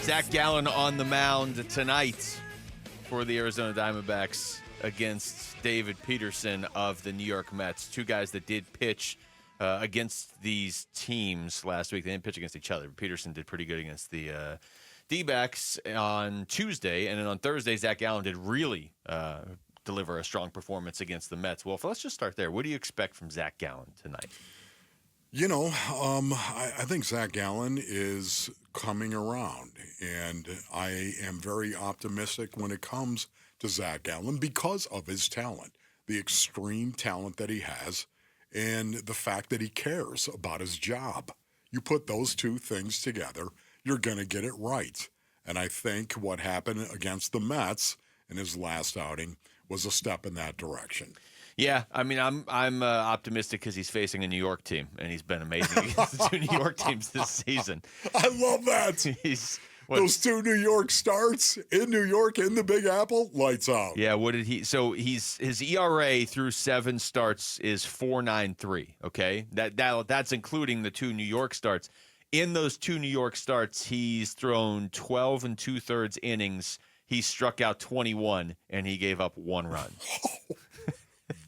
Zac Gallen on the mound tonight for the Arizona Diamondbacks against David Peterson of the New York Mets. Two guys that did pitch against these teams last week. They didn't pitch against each other. Peterson did pretty good against the D-backs on Tuesday, and then on Thursday, Zac Gallen did really deliver a strong performance against the Mets. Well, let's just start there. What do you expect from Zac Gallen tonight? I think Zac Gallen is coming around, and I am very optimistic when it comes to Zac Gallen because of his talent, the extreme talent that he has, and the fact that he cares about his job. You put those two things together, you're going to get it right. And I think what happened against the Mets in his last outing was a step in that direction. Yeah, I mean, I'm optimistic because he's facing a New York team, and he's been amazing against the two New York teams this season. I love that. Those two New York starts in New York in the Big Apple, lights out. Yeah, what did he? So his ERA through 7 starts is 4.93. Okay, that's including the 2 New York starts. In those 2 New York starts, he's thrown 12 2/3 innings. He struck out 21, and he gave up 1 run.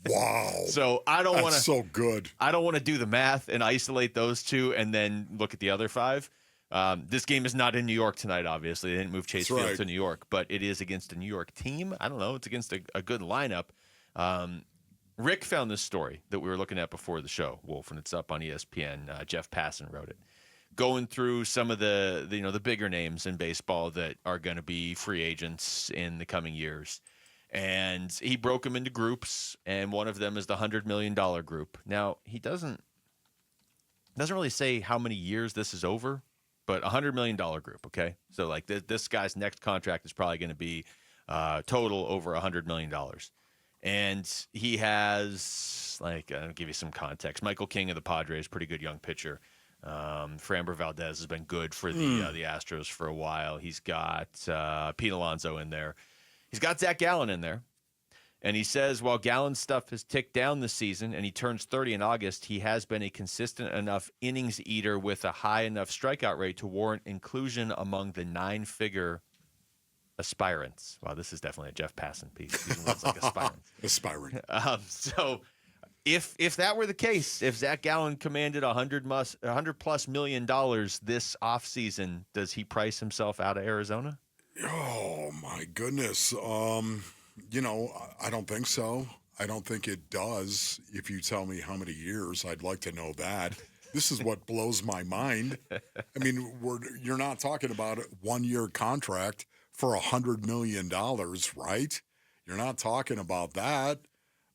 Wow. So I don't want to. So good. I don't want to do the math and isolate those 2 and then look at the other 5. This game is not in New York tonight, obviously. They didn't move Chase Field to New York, but it is against a New York team. I don't know. It's against a good lineup. Rick found this story that we were looking at before the show, Wolf, and it's up on ESPN. Jeff Passan wrote it. Going through some of the bigger names in baseball that are going to be free agents in the coming years. And he broke them into groups, and one of them is the $100 million group. Now, he doesn't really say how many years this is over, but $100 million group, okay? So, like, this guy's next contract is probably going to be total over $100 million. And he has, I'll give you some context. Michael King of the Padres, pretty good young pitcher. Framber Valdez has been good for the Astros for a while. He's got Pete Alonso in there. He's got Zac Gallen in there, and he says while Gallen's stuff has ticked down this season and he turns 30 in August, he has been a consistent enough innings eater with a high enough strikeout rate to warrant inclusion among the 9-figure aspirants. Wow, this is definitely a Jeff Passan piece. These ones like aspirants. Aspirant. So if that were the case, if Zac Gallen commanded $100+ million this offseason, does he price himself out of Arizona? Oh, my goodness. I don't think so. I don't think it does. If you tell me how many years, I'd like to know that. This is what blows my mind. I mean, you're not talking about a 1-year contract for $100 million, right? You're not talking about that.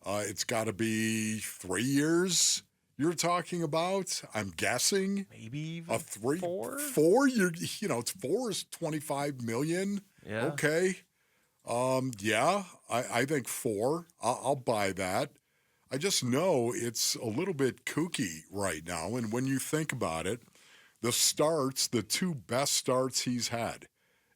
It's got to be 3 years you're talking about, I'm guessing. Maybe a 3, 4? 4? It's 4 is $25 million. Yeah. Okay. I think 4. I'll buy that. I just know it's a little bit kooky right now. And when you think about it, the 2 best starts he's had,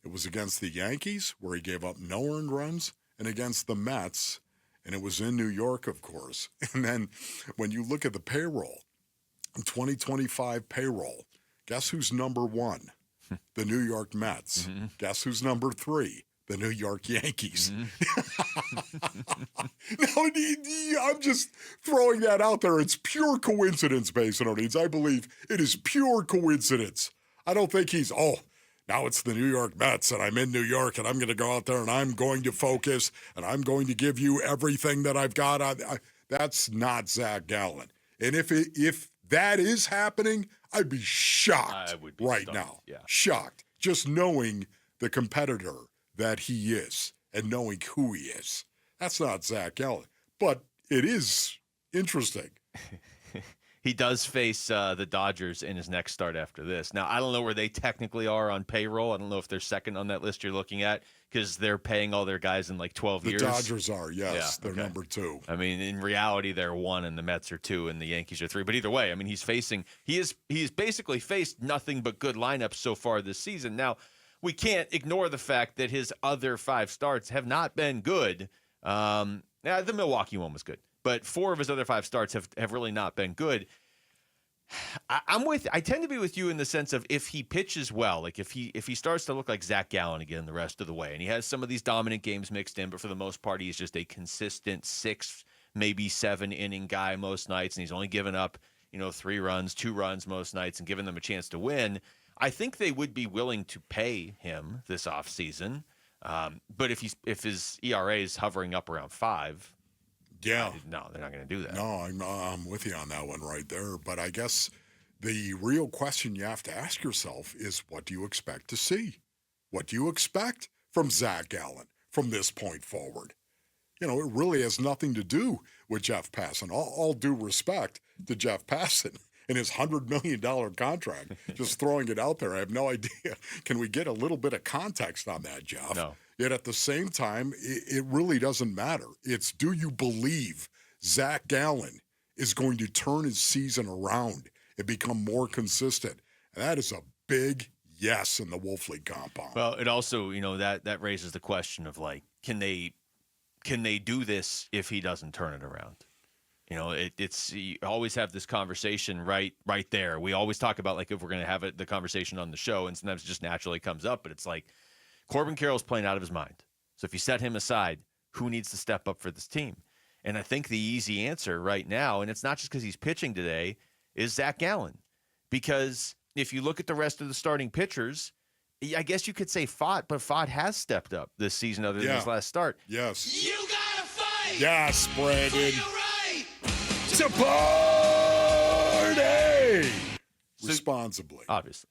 it was against the Yankees, where he gave up no earned runs, and against the Mets, and it was in New York, of course. And then when you look at the payroll, 2025 payroll, guess who's number 1? The New York Mets. Mm-hmm. Guess who's number 3? The New York Yankees. Mm-hmm. No, I'm just throwing that out there. It's pure coincidence, Basinonians. I believe it is pure coincidence. I don't think now it's the New York Mets, and I'm in New York, and I'm going to go out there, and I'm going to focus, and I'm going to give you everything that I've got. That's not Zac Gallen. And if that is happening, I'd be shocked now. Yeah. Shocked. Just knowing the competitor that he is and knowing who he is. That's not Zac Gallen. But it is interesting. He does face the Dodgers in his next start after this. Now, I don't know where they technically are on payroll. I don't know if they're second on that list you're looking at because they're paying all their guys in 12 years. The Dodgers are, yes. Yeah, they're number 2. I mean, in reality, they're 1 and the Mets are 2 and the Yankees are 3. But either way, I mean, he's basically faced nothing but good lineups so far this season. Now, we can't ignore the fact that his other 5 starts have not been good. The Milwaukee one was good. But 4 of his other 5 starts have really not been good. I tend to be with you in the sense of if he pitches well, like if he starts to look like Zac Gallen again the rest of the way, and he has some of these dominant games mixed in, but for the most part, he's just a consistent 6, maybe 7 inning guy most nights, and he's only given up 3 runs, 2 runs most nights, and giving them a chance to win. I think they would be willing to pay him this offseason. But if his ERA is hovering up around 5. Yeah. No, they're not going to do that. No, I'm with you on that one right there. But I guess the real question you have to ask yourself is, what do you expect to see? What do you expect from Zac Gallen from this point forward? It really has nothing to do with Jeff Passan. All due respect to Jeff Passan and his $100 million contract, just throwing it out there. I have no idea. Can we get a little bit of context on that, Jeff? No. Yet at the same time, it really doesn't matter. It's, do you believe Zac Gallen is going to turn his season around and become more consistent? And that is a big yes in the Wolf League compound. Well, it also, that raises the question of, like, can they do this if he doesn't turn it around? It's you always have this conversation right there. We always talk about, like, if we're going to have the conversation on the show, and sometimes it just naturally comes up, but it's like, Corbin Carroll's playing out of his mind. So if you set him aside, who needs to step up for this team? And I think the easy answer right now, and it's not just because he's pitching today, is Zac Gallen. Because if you look at the rest of the starting pitchers, I guess you could say Fott, but Fott has stepped up this season other than his last start. Yes. You gotta fight! Yes, Brandon. Right. To party! Responsibly. Obviously.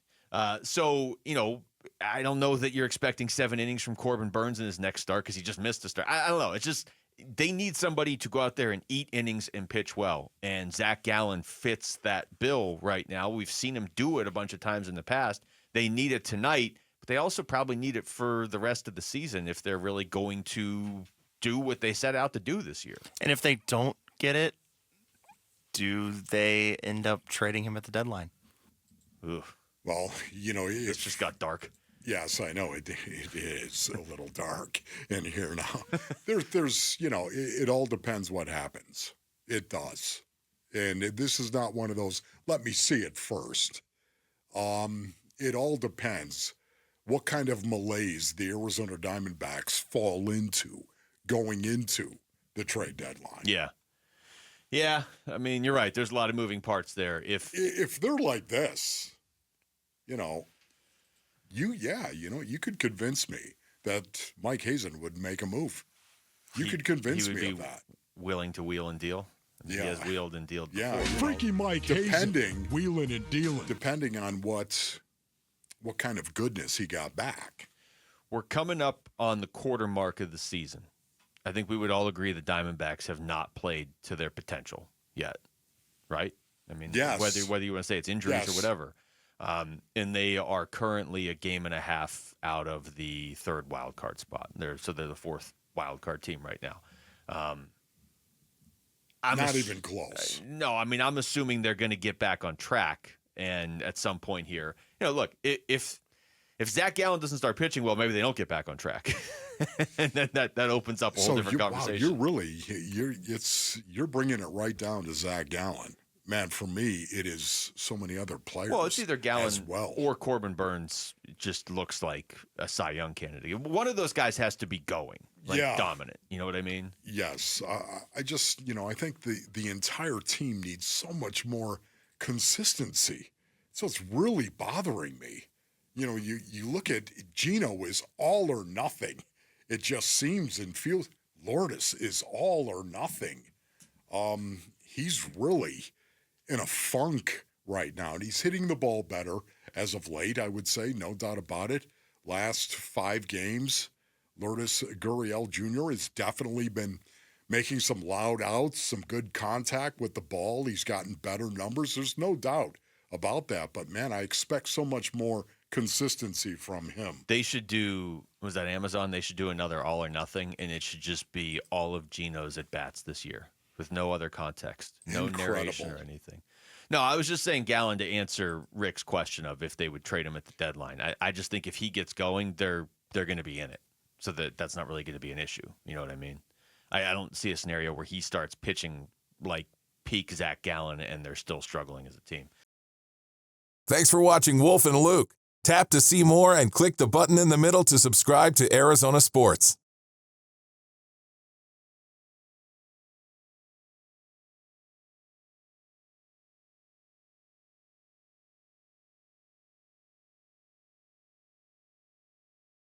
I don't know that you're expecting 7 innings from Corbin Burnes in his next start because he just missed a start. I don't know. It's just they need somebody to go out there and eat innings and pitch well. And Zac Gallen fits that bill right now. We've seen him do it a bunch of times in the past. They need it tonight, but they also probably need it for the rest of the season if they're really going to do what they set out to do this year. And if they don't get it, do they end up trading him at the deadline? Ugh. Well, It's just got dark. Yes, I know it is a little dark in here now. There's it all depends what happens. It does. And this is not one of those, let me see it first. It all depends what kind of malaise the Arizona Diamondbacks fall into going into the trade deadline. Yeah. Yeah, I mean, you're right. There's a lot of moving parts there. If they're like this, you could convince me that Mike Hazen would make a move. You could convince me of that. Willing to wheel and deal. He has wheeled and dealed before. Yeah, Freaky Mike Hazen, wheeling and dealing. Depending on what kind of goodness he got back. We're coming up on the quarter mark of the season. I think we would all agree the Diamondbacks have not played to their potential yet, right? I mean, yes. whether you want to say it's injuries or whatever. And they are currently a game and a half out of the 3rd wild card spot. They're the 4th wild card team right now. Not even close. No, I mean, I'm assuming they're going to get back on track, and at some point here, look, if Zac Gallen doesn't start pitching well, maybe they don't get back on track, and then that opens up a whole different conversation. Wow, you're bringing it right down to Zac Gallen. Man, for me, it is so many other players. Well, it's either Gallen or Corbin Burnes. Just looks like a Cy Young candidate. One of those guys has to be going, dominant. You know what I mean? Yes. I just, I think the entire team needs so much more consistency. So it's really bothering me. You look at Gino is all or nothing. It just seems and feels. Lourdes is all or nothing. He's really in a funk right now, and he's hitting the ball better as of late, I would say, no doubt about it. Last 5 games, Lourdes Gurriel Jr. has definitely been making some loud outs, some good contact with the ball. He's gotten better numbers. There's no doubt about that. But, man, I expect so much more consistency from him. They should do, was that Amazon? They should do another all or nothing, and it should just be all of Gino's at-bats this year with no other context, no narration or anything. No, I was just saying Gallen to answer Rick's question of if they would trade him at the deadline. I just think if he gets going, they're going to be in it. So that's not really going to be an issue. You know what I mean? I don't see a scenario where he starts pitching like peak Zac Gallen and they're still struggling as a team. Thanks for watching Wolf and Luke. Tap to see more and click the button in the middle to subscribe to Arizona Sports.